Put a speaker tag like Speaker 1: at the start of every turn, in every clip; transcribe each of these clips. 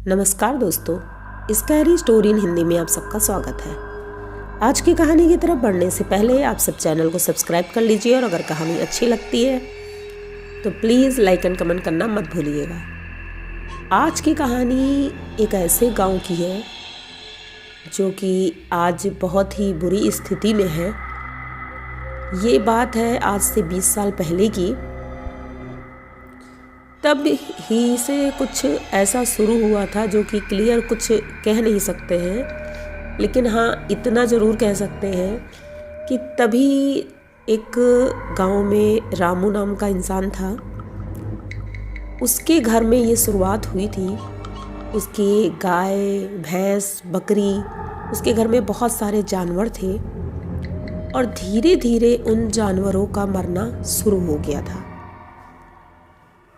Speaker 1: नमस्कार दोस्तों, scary story in Hindi में आप सबका स्वागत है। आज की कहानी की तरफ बढ़ने से पहले आप सब चैनल को सब्सक्राइब कर लीजिए और अगर कहानी अच्छी लगती है तो प्लीज़ लाइक एंड कमेंट करना मत भूलिएगा। आज की कहानी एक ऐसे गांव की है जो कि आज बहुत ही बुरी स्थिति में है। ये बात है आज से 20 साल पहले की। तब ही से कुछ ऐसा शुरू हुआ था जो कि क्लियर कुछ कह नहीं सकते हैं, लेकिन हाँ इतना ज़रूर कह सकते हैं कि तभी एक गांव में रामू नाम का इंसान था। उसके घर में ये शुरुआत हुई थी। उसकी गाय, भैंस, बकरी, उसके घर में बहुत सारे जानवर थे और धीरे धीरे उन जानवरों का मरना शुरू हो गया था।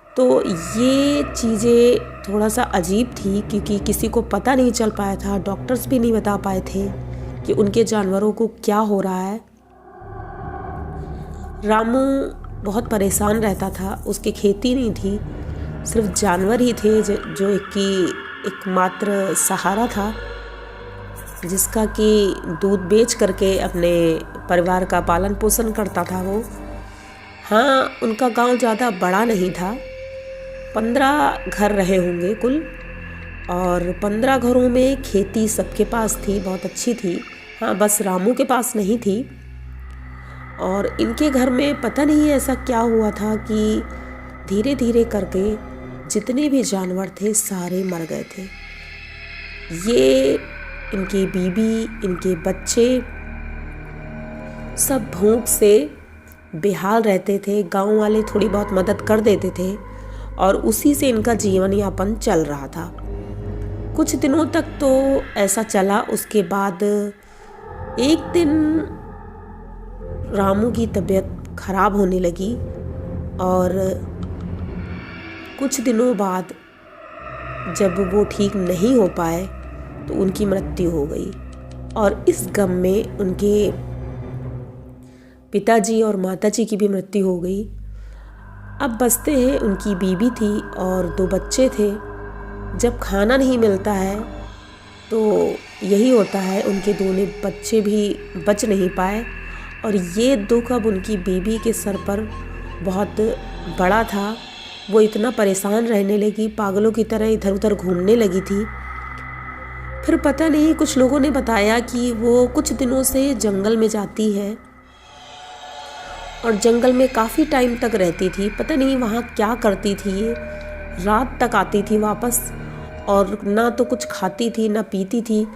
Speaker 1: तो ये चीज़ें थोड़ा सा अजीब थी क्योंकि किसी को पता नहीं चल पाया था, डॉक्टर्स भी नहीं बता पाए थे कि उनके जानवरों को क्या हो रहा है। रामू बहुत परेशान रहता था। उसकी खेती नहीं थी, सिर्फ जानवर ही थे जो एकमात्र सहारा था, जिसका कि दूध बेच करके अपने परिवार का पालन पोषण करता था वो। हाँ, उनका गांव ज़्यादा बड़ा नहीं था, 15 घर रहे होंगे कुल, और 15 घरों में खेती सबके पास थी, बहुत अच्छी थी। हाँ, बस रामू के पास नहीं थी। और इनके घर में पता नहीं ऐसा क्या हुआ था कि धीरे धीरे करके जितने भी जानवर थे सारे मर गए थे। ये इनकी बीबी, इनके बच्चे सब भूख से बेहाल रहते थे। गांव वाले थोड़ी बहुत मदद कर देते थे और उसी से इनका जीवन यापन चल रहा था। कुछ दिनों तक तो ऐसा चला। उसके बाद एक दिन रामू की तबीयत खराब होने लगी और कुछ दिनों बाद जब वो ठीक नहीं हो पाए तो उनकी मृत्यु हो गई। और इस गम में उनके पिताजी और माताजी की भी मृत्यु हो गई। अब बचते हैं उनकी बीबी थी और 2 बच्चे थे। जब खाना नहीं मिलता है तो यही होता है, उनके दोनों बच्चे भी बच नहीं पाए। और ये दुख अब उनकी बीबी के सर पर बहुत बड़ा था। वो इतना परेशान रहने लगी, पागलों की तरह इधर उधर घूमने लगी थी। फिर पता नहीं, कुछ लोगों ने बताया कि वो कुछ दिनों से जंगल में जाती है और जंगल में काफ़ी टाइम तक रहती थी। पता नहीं वहाँ क्या करती थी। ये रात तक आती थी वापस और ना तो कुछ खाती थी ना पीती थी।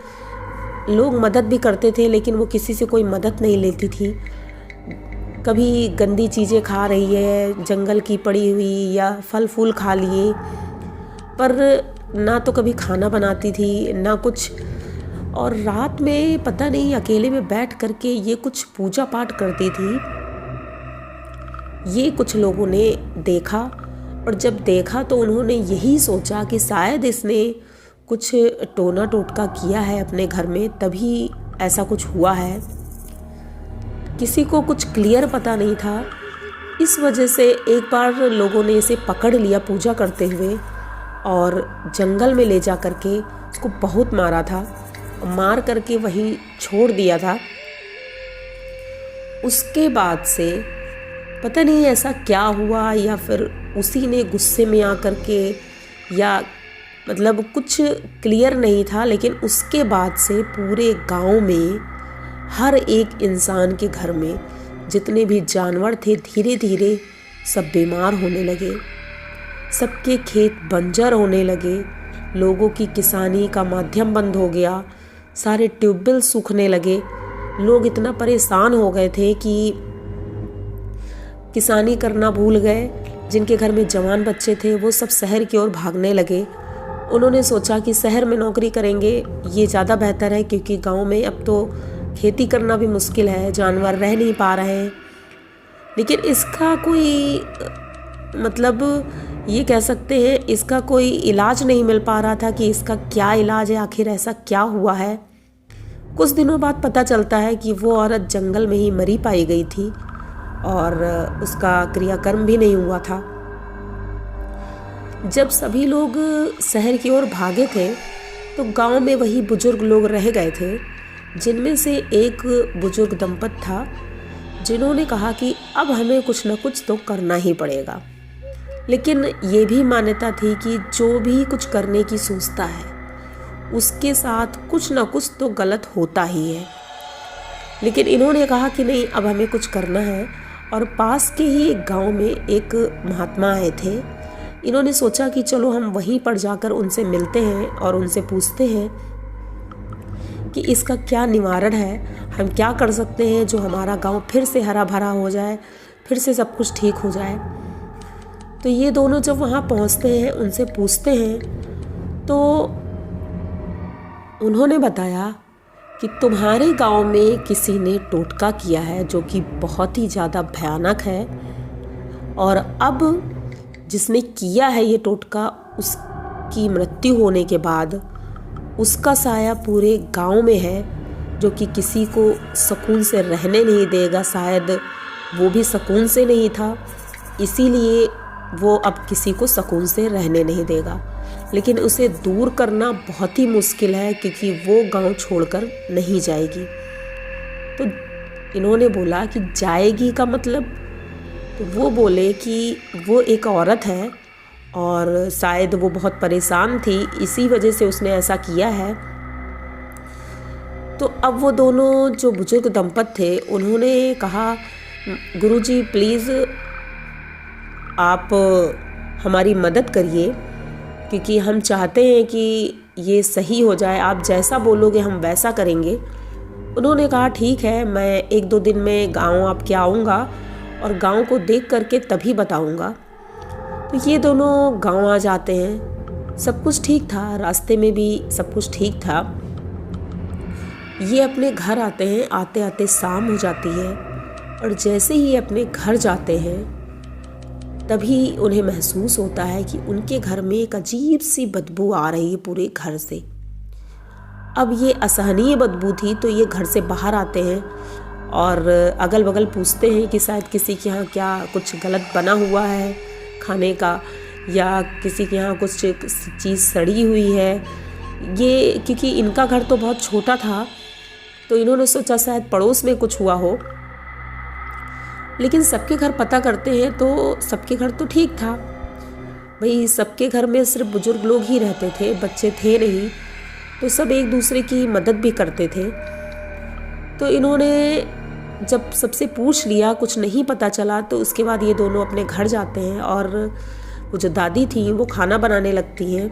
Speaker 1: लोग मदद भी करते थे लेकिन वो किसी से कोई मदद नहीं लेती थी। कभी गंदी चीज़ें खा रही है, जंगल की पड़ी हुई, या फल फूल खा लिए, पर ना तो कभी खाना बनाती थी ना कुछ। और रात में पता नहीं अकेले में बैठ करके ये कुछ पूजा पाठ करती थी। ये कुछ लोगों ने देखा और जब देखा तो उन्होंने यही सोचा कि शायद इसने कुछ टोना टोटका किया है अपने घर में, तभी ऐसा कुछ हुआ है। किसी को कुछ क्लियर पता नहीं था। इस वजह से एक बार लोगों ने इसे पकड़ लिया पूजा करते हुए और जंगल में ले जा करके उसको बहुत मारा था। मार करके वहीं छोड़ दिया था। उसके बाद से पता नहीं ऐसा क्या हुआ, या फिर उसी ने गुस्से में आकर के, या मतलब कुछ क्लियर नहीं था। लेकिन उसके बाद से पूरे गांव में हर एक इंसान के घर में जितने भी जानवर थे धीरे धीरे सब बीमार होने लगे। सबके खेत बंजर होने लगे। लोगों की किसानी का माध्यम बंद हो गया। सारे ट्यूबवेल सूखने लगे। लोग इतना परेशान हो गए थे कि किसानी करना भूल गए। जिनके घर में जवान बच्चे थे वो सब शहर की ओर भागने लगे। उन्होंने सोचा कि शहर में नौकरी करेंगे, ये ज़्यादा बेहतर है, क्योंकि गांव में अब तो खेती करना भी मुश्किल है, जानवर रह नहीं पा रहे हैं। लेकिन इसका कोई मतलब ये कह सकते हैं इसका कोई इलाज नहीं मिल पा रहा था कि इसका क्या इलाज है, आखिर ऐसा क्या हुआ है। कुछ दिनों बाद पता चलता है कि वो औरत जंगल में ही मरी पाई गई थी और उसका क्रियाकर्म भी नहीं हुआ था। जब सभी लोग शहर की ओर भागे थे तो गांव में वही बुजुर्ग लोग रह गए थे, जिनमें से एक बुजुर्ग दंपत था जिन्होंने कहा कि अब हमें कुछ न कुछ तो करना ही पड़ेगा। लेकिन ये भी मान्यता थी कि जो भी कुछ करने की सोचता है उसके साथ कुछ न कुछ तो गलत होता ही है। लेकिन इन्होंने कहा कि नहीं, अब हमें कुछ करना है। और पास के ही एक गांव में एक महात्मा आए थे। इन्होंने सोचा कि चलो हम वहीं पर जाकर उनसे मिलते हैं और उनसे पूछते हैं कि इसका क्या निवारण है, हम क्या कर सकते हैं जो हमारा गांव फिर से हरा भरा हो जाए, फिर से सब कुछ ठीक हो जाए। तो ये दोनों जब वहाँ पहुँचते हैं, उनसे पूछते हैं तो उन्होंने बताया कि तुम्हारे गांव में किसी ने टोटका किया है जो कि बहुत ही ज़्यादा भयानक है, और अब जिसने किया है ये टोटका, उसकी मृत्यु होने के बाद उसका साया पूरे गांव में है जो कि किसी को सुकून से रहने नहीं देगा। शायद वो भी सुकून से नहीं था, इसीलिए वो अब किसी को सुकून से रहने नहीं देगा। लेकिन उसे दूर करना बहुत ही मुश्किल है क्योंकि वो गांव छोड़कर नहीं जाएगी। तो इन्होंने बोला कि जाएगी का मतलब? तो वो बोले कि वो एक औरत है और शायद वो बहुत परेशान थी, इसी वजह से उसने ऐसा किया है। तो अब वो दोनों जो बुजुर्ग दंपत थे उन्होंने कहा, गुरुजी प्लीज़ आप हमारी मदद करिए क्योंकि हम चाहते हैं कि ये सही हो जाए, आप जैसा बोलोगे हम वैसा करेंगे। उन्होंने कहा ठीक है, मैं 1-2 दिन में गांव आपके आऊँगा और गांव को देख करके तभी बताऊँगा। तो ये दोनों गांव आ जाते हैं। सब कुछ ठीक था, रास्ते में भी सब कुछ ठीक था। ये अपने घर आते हैं, आते आते शाम हो जाती है और जैसे ही अपने घर जाते हैं तभी उन्हें महसूस होता है कि उनके घर में एक अजीब सी बदबू आ रही है पूरे घर से। अब ये असहनीय बदबू थी तो ये घर से बाहर आते हैं और अगल बगल पूछते हैं कि शायद किसी के यहाँ क्या कुछ गलत बना हुआ है खाने का, या किसी के यहाँ कुछ चीज़ सड़ी हुई है। ये क्योंकि इनका घर तो बहुत छोटा था तो इन्होंने सोचा शायद पड़ोस में कुछ हुआ हो। लेकिन सबके घर पता करते हैं तो सबके घर तो ठीक था। भाई सबके घर में सिर्फ बुजुर्ग लोग ही रहते थे, बच्चे थे नहीं, तो सब एक दूसरे की मदद भी करते थे। तो इन्होंने जब सबसे पूछ लिया, कुछ नहीं पता चला, तो उसके बाद ये दोनों अपने घर जाते हैं और वो जो दादी थी वो खाना बनाने लगती हैं।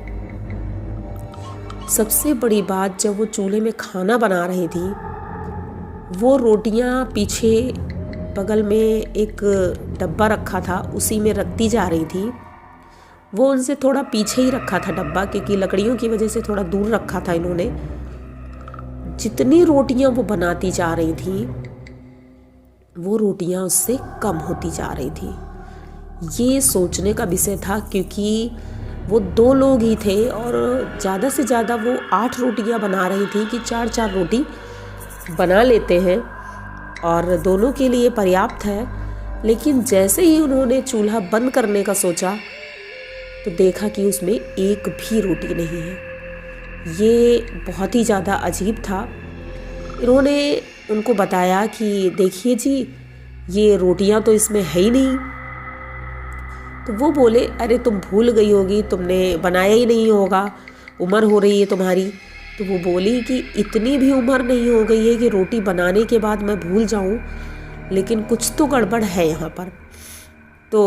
Speaker 1: सबसे बड़ी बात, जब वो चूल्हे में खाना बना रही थी, वो रोटियां पीछे बगल में एक डब्बा रखा था उसी में रखती जा रही थी। वो उनसे थोड़ा पीछे ही रखा था डब्बा, क्योंकि लकड़ियों की वजह से थोड़ा दूर रखा था इन्होंने। जितनी रोटियां वो बनाती जा रही थी वो रोटियां उससे कम होती जा रही थी। ये सोचने का विषय था क्योंकि वो 2 लोग ही थे और ज़्यादा से ज़्यादा वो 8 रोटियां बना रही थी कि 4-4 रोटी बना लेते हैं और दोनों के लिए पर्याप्त है। लेकिन जैसे ही उन्होंने चूल्हा बंद करने का सोचा तो देखा कि उसमें एक भी रोटी नहीं है। ये बहुत ही ज़्यादा अजीब था। इन्होंने उनको बताया कि देखिए जी, ये रोटियां तो इसमें है ही नहीं। तो वो बोले, अरे तुम भूल गई होगी, तुमने बनाया ही नहीं होगा, उम्र हो रही है तुम्हारी। तो वो बोली कि इतनी भी उम्र नहीं हो गई है कि रोटी बनाने के बाद मैं भूल जाऊं, लेकिन कुछ तो गड़बड़ है यहाँ पर। तो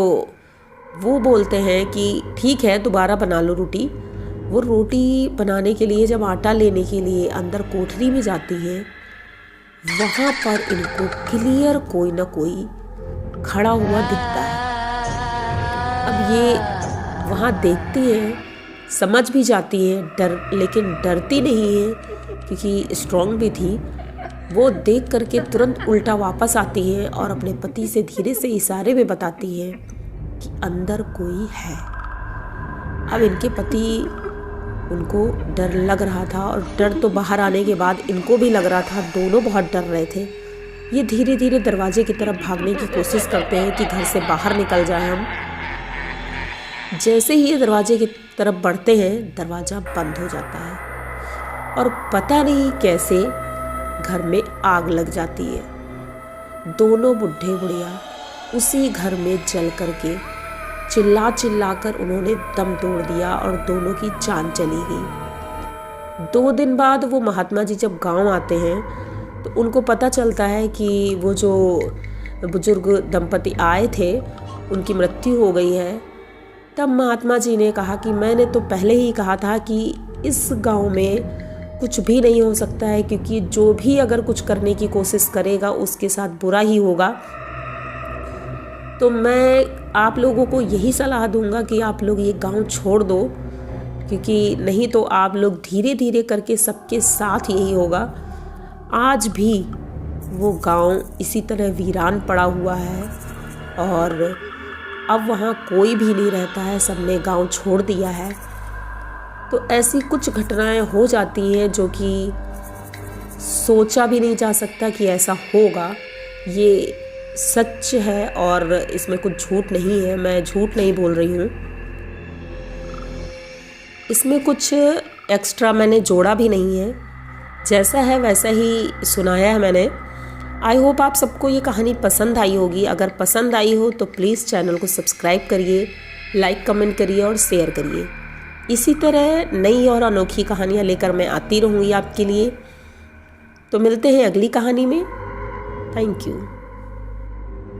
Speaker 1: वो बोलते हैं कि ठीक है, दोबारा बना लो रोटी। वो रोटी बनाने के लिए जब आटा लेने के लिए अंदर कोठरी में जाती हैं, वहाँ पर इनको क्लियर कोई ना कोई खड़ा हुआ दिखता है। अब ये वहाँ देखती हैं, समझ भी जाती हैं, लेकिन डरती नहीं है क्योंकि स्ट्रॉन्ग भी थी। वो देख करके तुरंत उल्टा वापस आती हैं और अपने पति से धीरे से इशारे में बताती हैं कि अंदर कोई है। अब इनके पति, उनको डर लग रहा था और डर तो बाहर आने के बाद इनको भी लग रहा था, दोनों बहुत डर रहे थे। ये धीरे धीरे दरवाजे की तरफ भागने की कोशिश करते हैं कि घर से बाहर निकल जाए हम। जैसे ही दरवाजे की तरफ बढ़ते हैं दरवाज़ा बंद हो जाता है और पता नहीं कैसे घर में आग लग जाती है। दोनों बुढ़े बुढ़िया उसी घर में जल करके चिल्ला चिल्ला कर उन्होंने दम तोड़ दिया और दोनों की जान चली गई। 2 दिन बाद वो महात्मा जी जब गांव आते हैं तो उनको पता चलता है कि वो जो बुजुर्ग दंपति आए थे उनकी मृत्यु हो गई है। तब महात्मा जी ने कहा कि मैंने तो पहले ही कहा था कि इस गांव में कुछ भी नहीं हो सकता है, क्योंकि जो भी अगर कुछ करने की कोशिश करेगा उसके साथ बुरा ही होगा। तो मैं आप लोगों को यही सलाह दूंगा कि आप लोग ये गांव छोड़ दो, क्योंकि नहीं तो आप लोग धीरे धीरे करके सबके साथ यही होगा। आज भी वो गांव इसी तरह वीरान पड़ा हुआ है और अब वहाँ कोई भी नहीं रहता है, सबने गांव छोड़ दिया है। तो ऐसी कुछ घटनाएं हो जाती हैं जो कि सोचा भी नहीं जा सकता कि ऐसा होगा। ये सच है और इसमें कुछ झूठ नहीं है, मैं झूठ नहीं बोल रही हूँ। इसमें कुछ एक्स्ट्रा मैंने जोड़ा भी नहीं है, जैसा है वैसा ही सुनाया है मैंने। आई होप आप सबको ये कहानी पसंद आई होगी। अगर पसंद आई हो तो प्लीज़ चैनल को सब्सक्राइब करिए, लाइक कमेंट करिए और शेयर करिए। इसी तरह नई और अनोखी कहानियाँ लेकर मैं आती रहूँगी आपके लिए। तो मिलते हैं अगली कहानी में। Thank you.